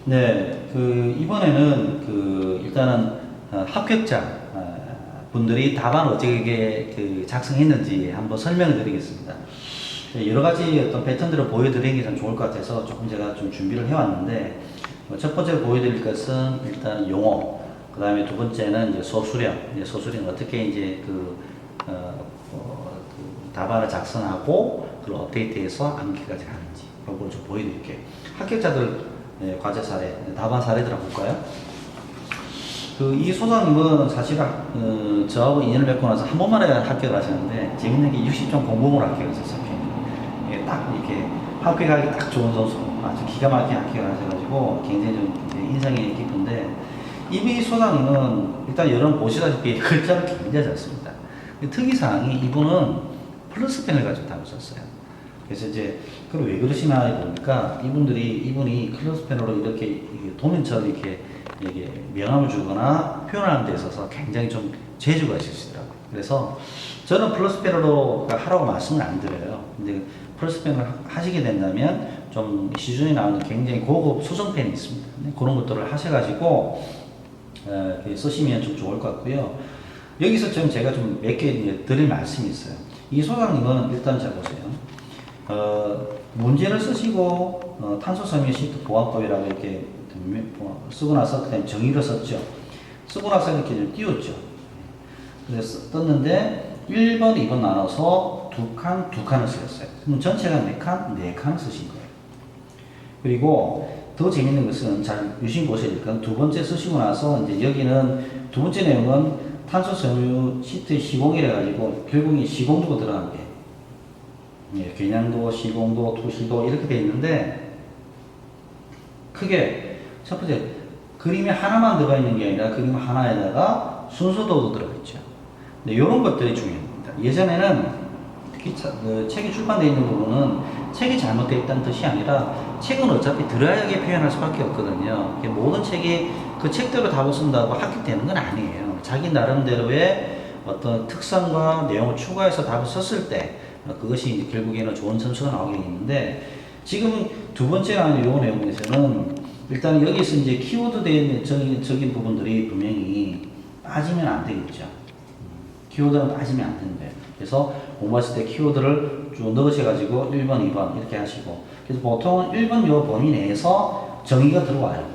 네, 이번에는 일단은 합격자 분들이 답안 어떻게 작성했는지 한번 설명을 드리겠습니다. 네, 여러 가지 어떤 패턴들을 보여드리는 게 참 좋을 것 같아서 조금 제가 좀 준비를 해왔는데, 첫 번째로 보여드릴 것은 일단 용어, 그 다음에 두 번째는 이제 소수령, 소수령 어떻게 이제 답안을 작성하고 그걸 업데이트해서 암기까지 하는지, 이걸 좀 보여드릴게요. 합격자들 과제 사례, 답안 사례들 한번 볼까요? 이 소장님은 사실 저하고 인연을 맺고 나서 한 번만에 합격을 하셨는데, 재밌는 게 60점 공봉으로 합격을 하셨어요. 딱 이렇게 합격하기 딱 좋은 선수, 아주 기가 막히게 합격을 하셔가지고 굉장히 좀 인상이 깊은데, 이비 소장님은 일단 여러분 보시다시피 글자를 굉장히 잘 씁니다. 특이사항이 이분은 플러스펜을 가지고 답을 썼어요. 그래서 이제 그럼 왜 그러시나 보니까 이분이 플러스펜으로 이렇게 도면처럼 이렇게 명함을 주거나 표현하는 데 있어서 굉장히 좀 재주가 있으시더라고요. 그래서 저는 플러스펜으로 하라고 말씀을 안 드려요. 근데 플러스펜을 하시게 된다면 좀 시중에 나오는 굉장히 고급 수성펜이 있습니다. 그런 것들을 하셔가지고 쓰시면 좀 좋을 것 같고요. 여기서 지금 제가 좀 몇 개 드릴 말씀이 있어요. 이 소장님은 일단 잘 보세요. 문제를 쓰시고 탄소섬유 시트 보안법이라고 이렇게 쓰고 나서 그다음 정의를 썼죠. 쓰고 나서 이렇게 좀 띄웠죠. 그래서 떴는데 1번, 2번 나눠서 두 칸을 쓰였어요. 그럼 전체가 4칸, 4칸을 쓰신 거예요. 그리고 더 재밌는 것은 잘 유심 보셔야 될 건 두 번째 쓰시고 나서 이제 여기는 두 번째 내용은 탄소섬유 시트 시공이라 가지고 결국에 시공도가 들어간 게 계량도, 시공도, 투시도 이렇게 되어 있는데, 크게 첫 번째 그림이 하나만 들어가 있는 게 아니라 그림 하나에다가 순서도도 들어가 있죠. 근데 이런 것들이 중요합니다. 예전에는 특히 책이 출판되어 있는 부분은 책이 잘못되어 있다는 뜻이 아니라 책은 어차피 드라이하게 표현할 수밖에 없거든요. 모든 책이 그 책대로 답을 쓴다고 합격되는 건 아니에요. 자기 나름대로의 어떤 특성과 내용을 추가해서 답을 썼을 때 그것이 이제 결국에는 좋은 점수가 나오게 되는데, 지금 두 번째 나오는 요 내용에서는 일단 여기서 이제 키워드 된 적인 부분들이 분명히 빠지면 안 되겠죠. 키워드는 빠지면 안 되는데, 그래서 공부하실 때 키워드를 쭉 넣으셔가지고 1번, 2번 이렇게 하시고, 그래서 보통은 1번 요 범위 내에서 정의가 들어와요.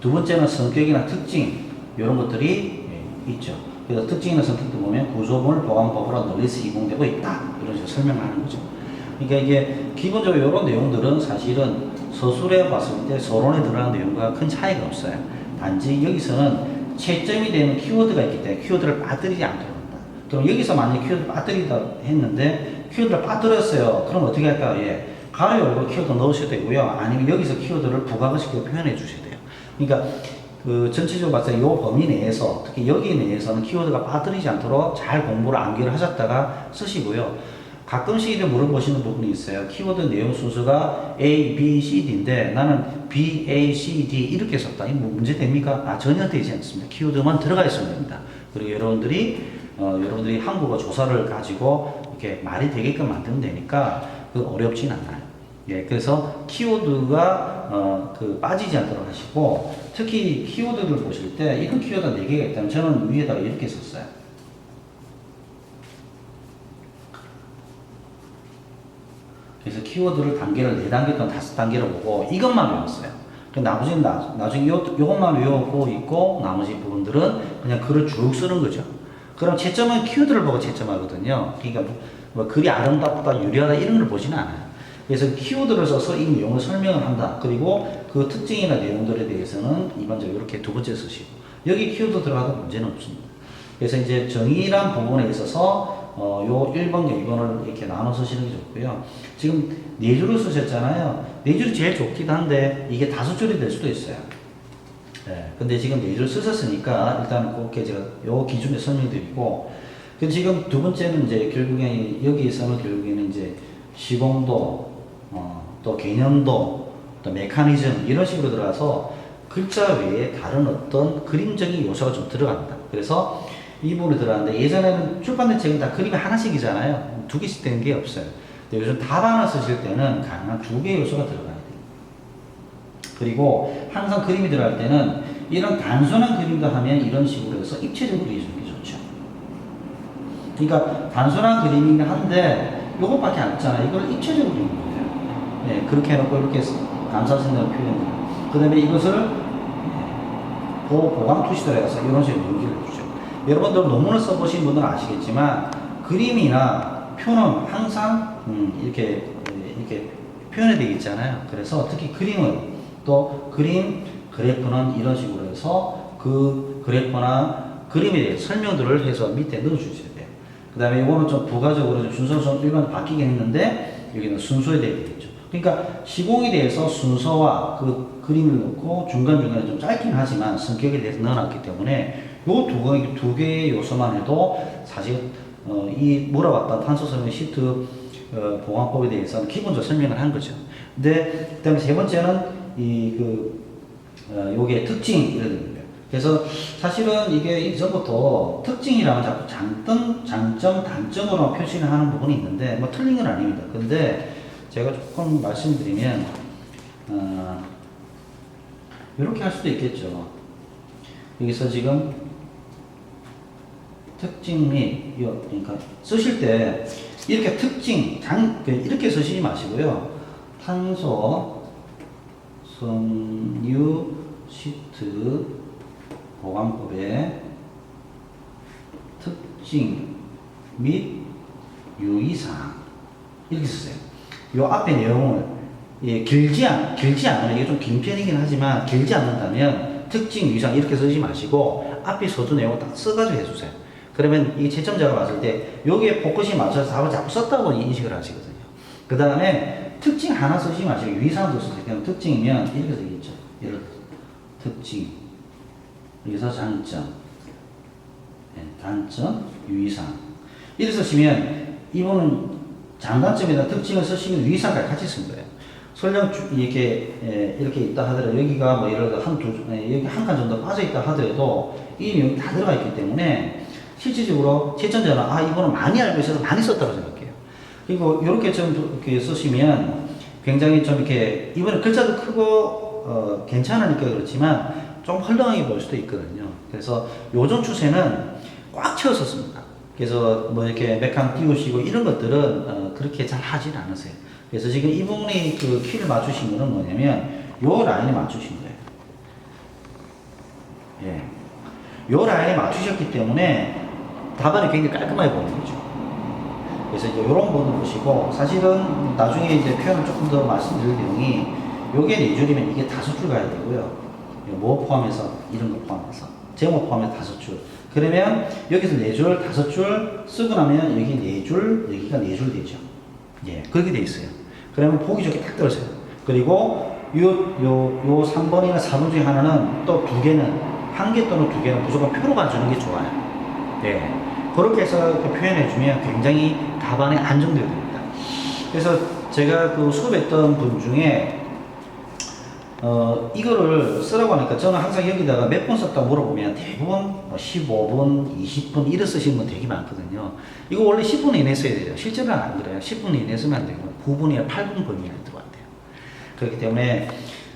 두 번째는 성격이나 특징 이런 것들이 있죠. 그래서 특징이나 성격도 보면 구조물 보안법으로 널리 시공되고 있다, 이런 식으로 설명하는 거죠. 그러니까 이게 기본적으로 이런 내용들은 사실은 서술에 봤을 때 서론에 들어가는 내용과 큰 차이가 없어요. 단지 여기서는 채점이 되는 키워드가 있기 때문에 키워드를 빠뜨리지 않도록 한다. 그럼 여기서 만약에 키워드를 빠뜨리다 했는데 키워드를 빠뜨렸어요. 그럼 어떻게 할까요? 가로 열고 키워드 넣으셔도 되고요. 아니면 여기서 키워드를 부각을 시켜 표현해 주셔야 돼요. 그러니까 전체적으로 봤을 때 이 범위 내에서, 특히 여기 내에서는 키워드가 빠뜨리지 않도록 잘 공부를 암기를 하셨다가 쓰시고요. 가끔씩 이제 물어보시는 부분이 있어요. 키워드 내용 순서가 A, B, C, D인데 나는 B, A, C, D 이렇게 썼다. 이거 문제 됩니까? 전혀 되지 않습니다. 키워드만 들어가 있으면 됩니다. 그리고 여러분들이 한국어 조사를 가지고 이렇게 말이 되게끔 만들면 되니까 어렵진 않아요. 그래서 키워드가 빠지지 않도록 하시고, 특히 키워드를 보실 때 이런 키워드가 4개가 있다면 저는 위에다가 이렇게 썼어요. 그래서 키워드를 단계를 4단계 또는 5단계로 보고 이것만 외웠어요. 나머지는 나중에 요것만 외우고 있고 나머지 부분들은 그냥 글을 쭉 쓰는 거죠. 그럼 채점은 키워드를 보고 채점하거든요. 그러니까 뭐 글이 아름답다, 유리하다 이런 걸 보지는 않아요. 그래서 키워드를 써서 이 내용을 설명을 한다. 그리고 그 특징이나 내용들에 대해서는 일반적으로 이렇게 두 번째 쓰시고, 여기 키워드 들어가도 문제는 없습니다. 그래서 이제 정의란 부분에 있어서 요 1번과 2번을 이렇게 나눠 쓰시는 게 좋고요. 지금 4줄을 쓰셨잖아요. 4줄이 제일 좋긴 한데 이게 5줄이 될 수도 있어요. 근데 지금 4줄 쓰셨으니까 일단 그렇게 제가 요 기준에 설명드리고, 지금 두 번째는 이제 결국에 여기에서는 결국에는 이제 시공도, 또 개념도, 또 메커니즘 이런 식으로 들어가서 글자 외에 다른 어떤 그림적인 요소가 좀 들어갑니다. 그래서 이 부분이 들어가는데, 예전에는 출판된 책은 다 그림이 하나씩이잖아요. 2개씩 되는 게 없어요. 근데 요즘 답안을 쓰실 때는 가능한 2개의 요소가 들어가야 돼요. 그리고 항상 그림이 들어갈 때는 이런 단순한 그림도 하면 이런 식으로 해서 입체적으로 그려주는 게 좋죠. 그러니까 단순한 그림이긴 한데 요것밖에 안 있잖아요. 이걸 입체적으로 그리는 거예요. 네, 그렇게 해놓고 이렇게 감사선을 표현해요. 그 다음에 이것을 보강 투시도로 해서 이런 식으로 연기를 해주죠. 여러분들 논문을 써보신 분들은 아시겠지만 그림이나 표는 항상 이렇게 표현이 되어 있잖아요. 그래서 특히 그림은 또 그림, 그래프는 이런 식으로 해서 그 그래프나 그림에 대해 설명들을 해서 밑에 넣어주셔야 돼요. 그 다음에 이거는 좀 부가적으로 좀 순서가 일반 바뀌긴 했는데 여기는 순서에 대해 되겠죠. 그러니까 시공에 대해서 순서와 그 그림을 넣고 중간중간에 좀 짧긴 하지만 성격에 대해서 넣어놨기 때문에 요 두 개의 요소만 해도 사실 이 물어봤던 탄소 설명 시트 보강법에 대해서는 기본적으로 설명을 한 거죠. 근데 그다음에 세 번째는 요게 특징이라는 거예요. 그래서 사실은 이게 이전부터 특징이라면 자꾸 장점, 단점으로 표시를 하는 부분이 있는데 뭐 틀린 건 아닙니다. 근데 제가 조금 말씀드리면 이렇게 할 수도 있겠죠. 여기서 지금 특징 및 그러니까 쓰실 때 이렇게 특징 이렇게 쓰시지 마시고요. 탄소 섬유 시트 보관법의 특징 및 유의사항 이렇게 쓰세요. 요 앞에 내용을 길지 않으면 이게 좀 긴 편이긴 하지만 길지 않는다면 특징 유의사항 이렇게 쓰지 마시고 앞에 서두 내용을 딱 써가지고 해주세요. 그러면 이 채점자가 봤을 때 여기에 포커스이 맞춰서 답을 자꾸 썼다고 인식을 하시거든요. 그 다음에 특징 하나 쓰지 마시고 유의사항도 쓰세요. 그냥 특징이면 이렇게 되겠죠. 예를 들어 특징 여기서 장점, 단점, 유의사항 이렇게 쓰시면 이분은 장단점이나 특징을 쓰시면 유의사항까지 같이 쓴 거예요. 설령 이렇게 있다 하더라도 여기가 뭐 예를 들어 여기 한 칸 정도 빠져 있다 하더라도 이 내용이 다 들어가 있기 때문에 실질적으로 채점자는 이거는 많이 알고 있어서 많이 썼다고 생각해요. 그리고 이렇게 좀 이렇게 쓰시면 굉장히 좀 이렇게 이번에 글자도 크고 괜찮으니까 그렇지만 좀 헐렁하게 보일 수도 있거든요. 그래서 요즘 추세는 꽉 채워서 씁니다. 그래서 뭐 이렇게 몇 칸 띄우시고 이런 것들은 그렇게 잘 하진 않으세요. 그래서 지금 이분이 그 키를 맞추신 거는 뭐냐면 요 라인에 맞추신 거예요. 예. 요 라인에 맞추셨기 때문에 답안이 굉장히 깔끔하게 보이는 거죠. 그래서 이제 요런 부분을 보시고 사실은 나중에 이제 표현을 조금 더 말씀드릴 내용이 요게 4줄이면 이게 5줄 가야 되고요. 뭐 포함해서 이런 거 포함해서 제목 포함해서 5줄. 그러면 여기서 4줄, 5줄 쓰고 나면 여기 4줄, 여기가 4줄 되죠. 예, 그렇게 돼 있어요. 그러면 보기 좋게 딱 떨어져요. 그리고 요 3번이나 4번 중에 하나는 또 2개는 한 개 또는 2개는 무조건 표로 가주는 게 좋아요. 예. 그렇게 해서 표현해주면 굉장히 답안에 안정되게 됩니다. 그래서 제가 그 수업했던 분 중에 이거를 쓰라고 하니까 저는 항상 여기다가 몇 번 썼다고 물어보면 대부분 15분, 20분 이래 쓰시는 분 되게 많거든요. 이거 원래 10분 이내 써야 돼요. 실제로는 안 그래요. 10분 이내 쓰면 안 되고 9분이나 8분 범위 안에 들어간대요. 그렇기 때문에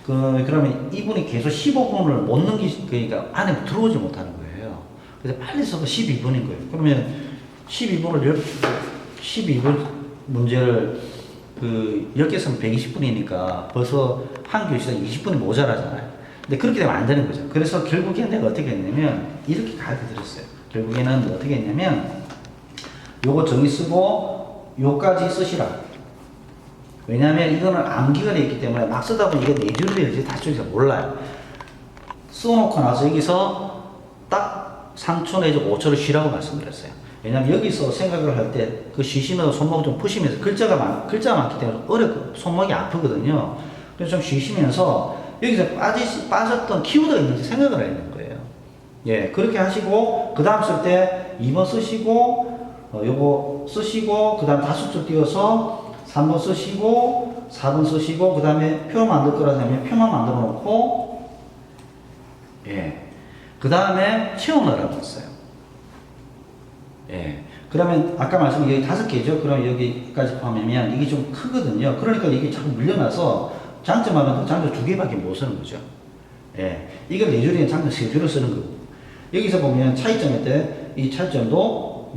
그러면 이분이 계속 15분을 못 그러니까 안에 들어오지 못하는 거예요. 그래서 빨리 써서 12분인 거예요. 그러면 12분 문제를 10개 쓰면 120분이니까 벌써 한 교시당 20분이 모자라잖아요. 근데 그렇게 되면 안 되는 거죠. 그래서 결국엔 내가 어떻게 했냐면 이렇게 가르쳐 드렸어요. 결국에는 어떻게 했냐면 요거 정의 쓰고 요까지 쓰시라. 왜냐면 이거는 암기가 되어 있기 때문에 막 쓰다 보면 이게 4줄이 될지 5줄인지 몰라요. 써놓고 나서 여기서 딱 3초 내지 5초를 쉬라고 말씀드렸어요. 왜냐면 여기서 생각을 할 때 그 쉬시면서 손목 좀 푸시면서 글자가 많기 때문에 어렵고 손목이 아프거든요. 그래서 좀 쉬시면서 여기서 빠졌던 키워드가 있는지 생각을 해야 되는 거예요. 예, 그렇게 하시고 그 다음 쓸 때 2번 쓰시고 요거 쓰시고 그 다음 5줄 띄워서 3번 쓰시고 4번 쓰시고 그 다음에 표 만들 거라면 표만 만들어 놓고 예, 그 다음에 채워넣으라고 했어요. 예. 그러면 아까 말씀드린 여기 5개죠. 그럼 여기까지 포함하면 이게 좀 크거든요. 그러니까 이게 자꾸 물려나서 장점하면 장점 2개밖에 못 쓰는 거죠. 예. 이걸 4줄이면 장점 3줄을 쓰는 거고. 여기서 보면 차이점일 때 이 차이점도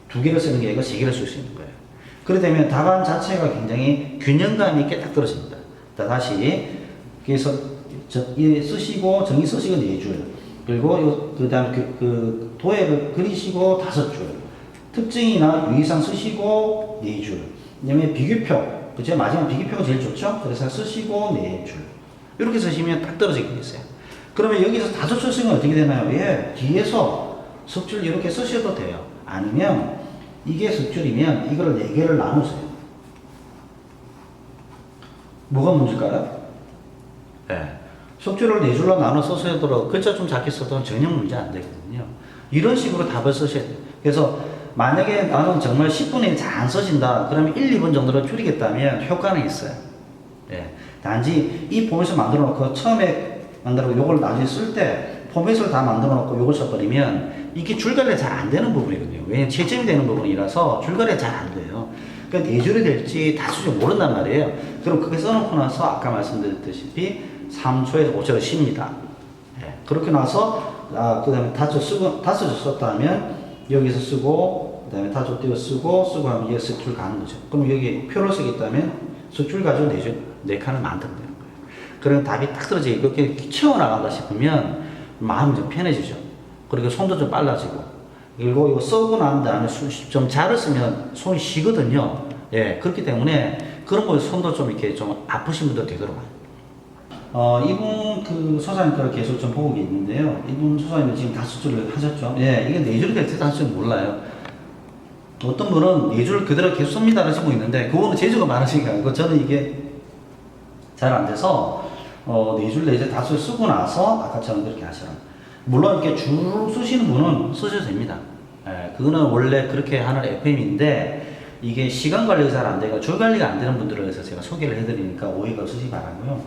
2개를 쓰는 게 아니고 3개를 쓸 수 있는 거예요. 그렇게 되면 답안 자체가 굉장히 균형감 있게 딱 떨어집니다. 다시 그래서 쓰시고 정의 쓰시고 4줄, 그리고 그 다음 그 도해를 그리시고 5줄, 특징이나 유의사항 쓰시고 4줄, 그다음에 비교표, 그죠? 마지막 비교표가 제일 좋죠? 그래서 쓰시고 4줄 이렇게 쓰시면 딱 떨어지게 있어요. 그러면 여기서 5줄 쓰면 어떻게 되나요? 예, 뒤에서 석줄 이렇게 쓰셔도 돼요. 아니면 이게 석줄이면 이거를 4개를 나누세요. 뭐가 문제일까요? 예. 석줄을 4줄로 나눠 써서도 글자 좀 작게 써도 전혀 문제 안 되거든요. 이런 식으로 답을 쓰셔야 돼요. 그래서 만약에 나는 정말 10분의 1 잘 안 써진다. 그러면 1, 2분 정도로 줄이겠다면 효과는 있어요. 예. 단지 이 포맷을 만들어 놓고 처음에 만들어 놓고 요걸 나중에 쓸 때 포맷을 다 만들어 놓고 요걸 써버리면 이게 줄거리가 잘 안 되는 부분이거든요. 왜냐면 채점이 되는 부분이라서 줄거리가 잘 안 돼요. 그러니까 4줄이 될지 5줄이 모른단 말이에요. 그럼 그렇게 써놓고 나서 아까 말씀드렸다시피 3초에서 5초를 쉽니다. 예. 그렇게 나서 그 다음에 5줄 썼다면 여기서 쓰고 그 다음에 5줄 띄워 쓰고 하면 여기 석줄 가는 거죠. 그럼 여기 표를 쓰겠다면 석줄 가지고 4칸을 만들면 되는 거예요. 그럼 답이 딱 떨어지게 그렇게 채워나간다 싶으면 마음이 좀 편해지죠. 그리고 손도 좀 빨라지고, 그리고 이거 쓰고 난 다음에 좀 잘을 쓰면 손이 쉬거든요. 예, 그렇기 때문에 그런 거 손도 좀 이렇게 좀 아프신 분들 되더라고요. 이분 그 소사님 거를 계속 좀 보고 있는데요. 이분 소사님은 지금 5줄을 하셨죠. 예, 이게 4줄이 될지 5줄은 몰라요. 어떤 분은 4줄 그대로 계속 씁니다 하시고 있는데, 그거는 재주가 많으시니까, 저는 이게 잘 안 돼서, 4줄, 4줄, 5줄 쓰고 나서 아까처럼 그렇게 하셔라. 물론 이렇게 줄 쓰시는 분은 쓰셔도 됩니다. 예, 그거는 원래 그렇게 하는 FM인데, 이게 시간 관리가 잘 안 되고 줄 관리가 안 되는 분들을 위해서 제가 소개를 해드리니까 오해가 없으시기 바라고요.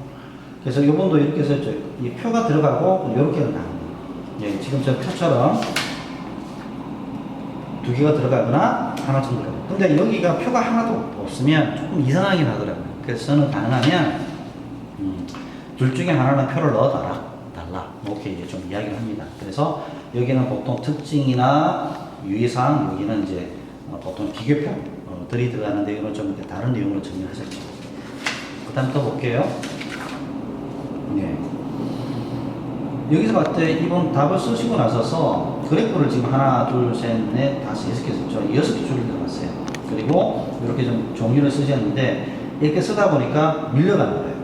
그래서 이분도 이렇게 해서 이 표가 들어가고 이렇게 나옵니다. 예, 지금 저 표처럼 2개가 들어가거나 하나 정도 들어가요. 근데 여기가 표가 하나도 없으면 조금 이상하긴 하더라고요. 그래서 저는 가능하면 둘 중에 하나는 표를 넣어달라. 이렇게 이제 좀 이야기를 합니다. 그래서 여기는 보통 특징이나 유의사항, 여기는 이제 보통 비교표들이 들어가는 내용을 좀 다른 내용으로 정리하셨죠. 그 다음 또 볼게요. 네. 여기서 봤을 때 이번 답을 쓰시고 나서서 그래프를 지금 하나, 둘, 셋, 넷, 다섯, 6개 썼죠. 6개 줄이 들어갔어요. 그리고 이렇게 좀 종류를 쓰셨는데 이렇게 쓰다 보니까 밀려가는 거예요.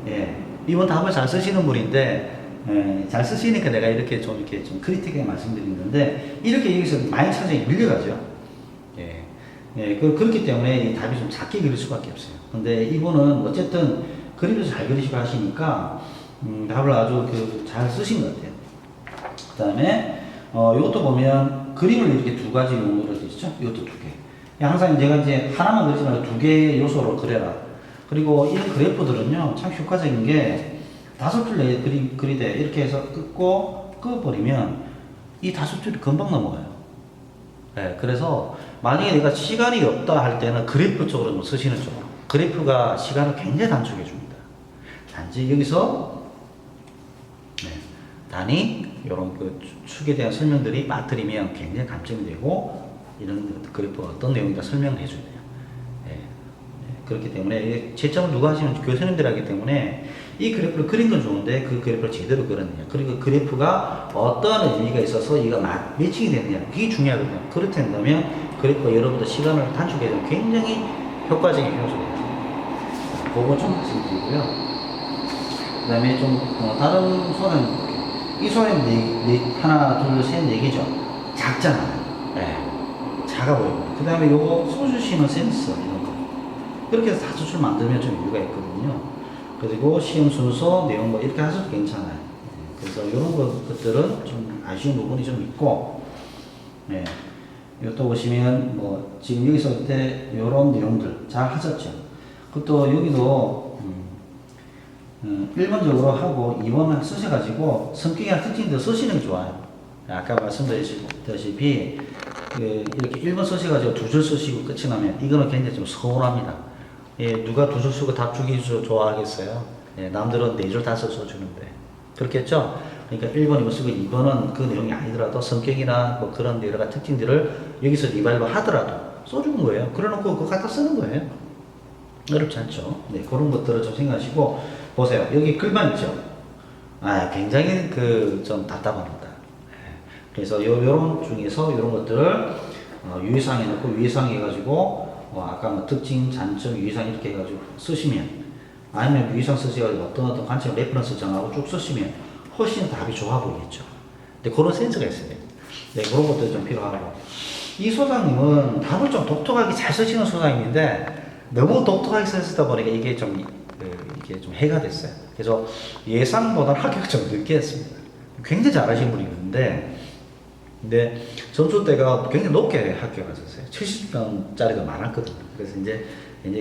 예. 이번 답을 잘 쓰시는 분인데, 예, 잘 쓰시니까 내가 이렇게 좀 크리틱하게 말씀드리는데, 이렇게 여기서 많이 차정이 밀려가죠. 예. 예, 그렇기 때문에 이 답이 좀 작게 그릴 수밖에 없어요. 근데 이분은 어쨌든 그림을 잘 그리시고 하시니까, 답을 아주 잘 쓰신 것 같아요. 그 다음에, 이것도 보면 그림을 이렇게 2가지 용도로 되어 있죠? 이것도 2개. 항상 제가 이제 하나만 그리지 말고 2개의 요소로 그려라. 그리고 이 그래프들은요, 참 효과적인 게 5줄 그리되 이렇게 해서 끄버리면 이 5줄이 금방 넘어가요. 네, 그래서 만약에 내가 시간이 없다 할 때는 그래프 쪽으로 좀 쓰시는 쪽. 그래프가 시간을 굉장히 단축해 줍니다. 단지 여기서 단위 이런 축에 대한 설명들이 빠뜨리면 굉장히 감점이 되고 이런 그래프가 어떤 내용인가 설명을 해줘야 돼요. 그렇기 때문에 채점을 누가 하시면 교수님들 하기 때문에 이 그래프를 그린 건 좋은데 그 그래프를 제대로 그렸느냐, 그리고 그래프가 어떠한 의미가 있어서 이가 매칭이 되느냐, 그게 중요하거든요. 그렇다면 그래프가 여러분들 시간을 단축해서 굉장히 효과적인 요소입니다. 그거 좀 말씀드리고요. 그 다음에 좀 다른 소는 이 소는 하나, 둘, 셋, 4개죠. 작잖아요. 네. 작아 보이고. 그 다음에 요거 쏘주시는 센서 그렇게 해서 5줄 만들면 좀 이유가 있거든요. 그리고 시험 순서, 내용 뭐 이렇게 하셔도 괜찮아요. 그래서 이런 것들은 좀 아쉬운 부분이 좀 있고, 네. 이것도 보시면 뭐 지금 여기서 할 때 이런 내용들 잘 하셨죠. 그것도 여기도 1번적으로 하고 2번을 쓰셔가지고 성격이나 특징들 쓰시는 게 좋아요. 아까 말씀드렸다시피 이렇게 1번 쓰셔가지고 2줄 쓰시고 끝이 나면 이거는 굉장히 좀 서운합니다. 예, 누가 두 줄 쓰고 답 주기 좋아하겠어요? 예, 남들은 네 줄 다섯 써주는데. 그렇겠죠? 그러니까 1번, 2번 쓰고 2번은 그 내용이 아니더라도 성격이나 뭐 그런 여러 가지 특징들을 여기서 리발바 하더라도 써주는 거예요. 그래놓고 그거 갖다 쓰는 거예요. 어렵지 않죠? 네, 그런 것들을 좀 생각하시고 보세요. 여기 글만 있죠? 아, 굉장히 좀 답답합니다. 그래서 요런 중에서 요런 것들을 유의사항 해놓고 유의사항 해가지고 아까 뭐 특징, 장점, 유의사항 이렇게 해가지고 쓰시면 아니면 유의사항 쓰셔가지고 어떤 관점 레퍼런스 정하고 쭉 쓰시면 훨씬 답이 좋아 보이겠죠. 근데 그런 센스가 있어야 돼요. 네, 그런 것들이 좀 필요하고 이 소장님은 답을 좀 독특하게 잘 쓰시는 소장님인데 너무 독특하게 쓰다 보니까 이게 좀 해가 됐어요. 그래서 예상보다 합격을 좀 늦게 했습니다. 굉장히 잘하시는 분이었는데 근데 점수대가 굉장히 높게 합격하셨어요. 70점짜리가 많았거든요. 그래서 이제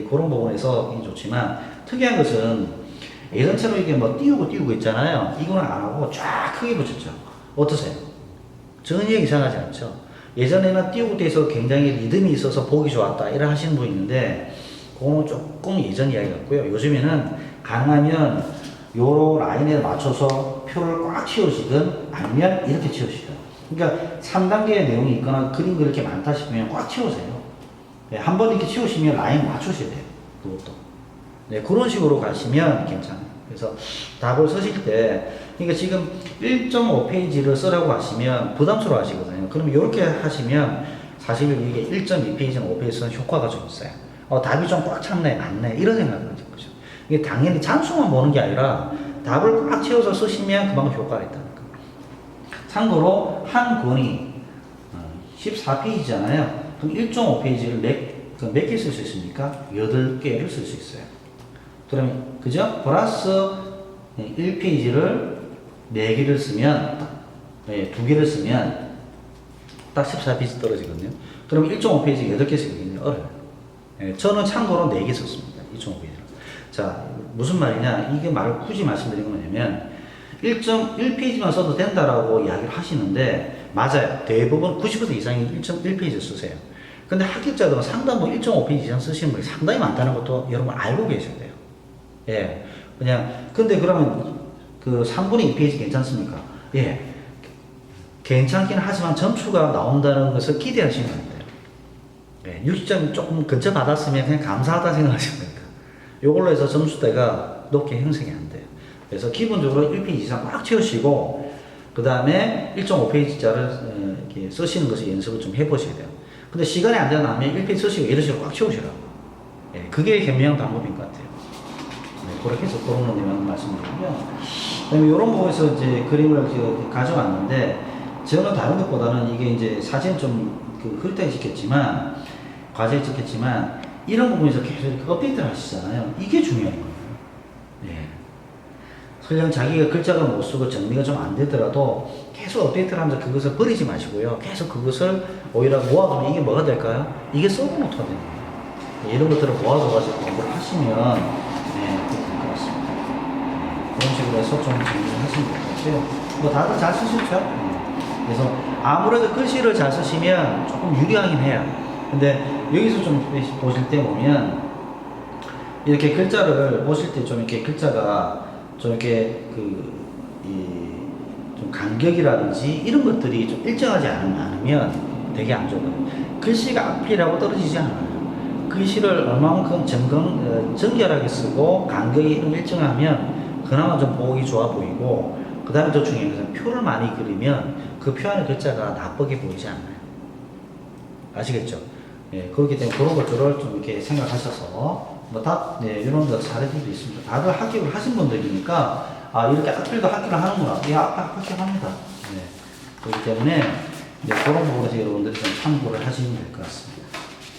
그런 부분에서 좋지만 특이한 것은 예전처럼 이게 뭐 띄우고 있잖아요. 이거는 안 하고 쫙 크게 붙였죠. 어떠세요? 전혀 이상하지 않죠. 예전에는 띄우고 돼서 굉장히 리듬이 있어서 보기 좋았다 이런 하시는 분이 있는데 그거는 조금 예전 이야기 같고요. 요즘에는 가능하면 요 라인에 맞춰서 표를 꽉 채우시든 아니면 이렇게 채우시든 그러니까 3단계의 내용이 있거나 그림 그렇게 많다 싶으면 꽉 채우세요. 네, 한번 이렇게 채우시면 라인 맞추셔야 돼요. 그것도. 네, 그런 식으로 가시면 괜찮아요. 그래서 답을 쓰실 때, 그러니까 지금 1.5페이지를 쓰라고 하시면 부담스러워 하시거든요. 그러면 이렇게 하시면 사실 이게 1.2페이지나 5페이지는 효과가 좀 있어요. 답이 좀 꽉 찼네, 맞네, 이런 생각을 하는 거죠. 이게 당연히 장수만 보는 게 아니라 답을 꽉 채워서 쓰시면 그만큼 효과가 있다는 거예요. 참고로 한 권이 14페이지잖아요. 그럼 1.5페이지를 몇 개 쓸 수 있습니까? 8개를 쓸 수 있어요. 그러면, 그죠? 플러스 1페이지를 4개를 쓰면, 2개를 쓰면 딱 14페이지 떨어지거든요. 그러면 1.5페이지 8개 쓰기는 어려워요. 저는 참고로 4개 썼습니다. 2.5페이지를. 자, 무슨 말이냐? 이게 말을 굳이 말씀드린 건 뭐냐면, 1.1페이지만 써도 된다라고 이야기를 하시는데, 맞아요. 대부분 90% 이상이 1.1페이지 쓰세요. 근데 합격자들은 상당 뭐 1.5페이지 이상 쓰시는 분이 상당히 많다는 것도 여러분 알고 계셔야 돼요. 예. 근데 그러면 3분의 2페이지 괜찮습니까? 예. 괜찮긴 하지만 점수가 나온다는 것을 기대하시면 안 돼요. 예. 60점 조금 근처 받았으면 그냥 감사하다 생각하시면 됩니다. 요걸로 해서 점수대가 높게 형성이 안 돼요. 그래서 기본적으로 1페이지 이상 꽉 채우시고, 그 다음에 1.5페이지짜리를 이렇게 쓰시는 것을 연습을 좀 해보셔야 돼요. 근데 시간이 안 되면 1페이지 쓰시고 이런 식으로 꽉 채우시라고. 예, 그게 현명한 방법인 것 같아요. 네, 그렇게 해서 그런 거만 말씀드리고요. 그 다음에 이런 부분에서 이제 그림을 가져왔는데, 저는 다른 것보다는 이게 이제 사진 좀 흐릿하게 찍혔지만, 과제에 찍혔지만, 이런 부분에서 계속 업데이트를 하시잖아요. 이게 중요한 거예요. 예. 설령 자기가 글자가 못 쓰고 정리가 좀 안 되더라도 계속 업데이트를 하면서 그것을 버리지 마시고요. 계속 그것을 오히려 모아두면 이게 뭐가 될까요? 이게 서브노트가 되는 거예요. 이런 것들을 모아둬가지고 공부를 하시면 그렇게 될 것 같습니다. 그런 식으로 해서 좀 정리를 하시면 될 것 같아요. 뭐 다들 잘 쓰시죠? 그래서 아무래도 글씨를 잘 쓰시면 조금 유리하긴 해요. 근데 여기서 좀 보실 때 보면 이렇게 글자를 보실 때 좀 이렇게 글자가 좀 이렇게 좀 간격이라든지 이런 것들이 좀 일정하지 않으면 되게 안 좋거든요. 글씨가 앞이라고 떨어지지 않아요. 글씨를 얼마만큼 정결하게 쓰고 간격이 일정하면 그나마 좀 보기 좋아 보이고, 그 다음에 더 중요한 것은 표를 많이 그리면 그 표 안에 글자가 나쁘게 보이지 않아요. 아시겠죠? 예, 그렇기 때문에 그런 것들을 좀 이렇게 생각하셔서 이런 거 사례들도 있습니다. 다들 합격을 하신 분들이니까, 이렇게 앞필도 합격을 하는구나. 예, 합격합니다. 네. 그렇기 때문에, 그런 부분에서 여러분들이 좀 참고를 하시면 될 것 같습니다.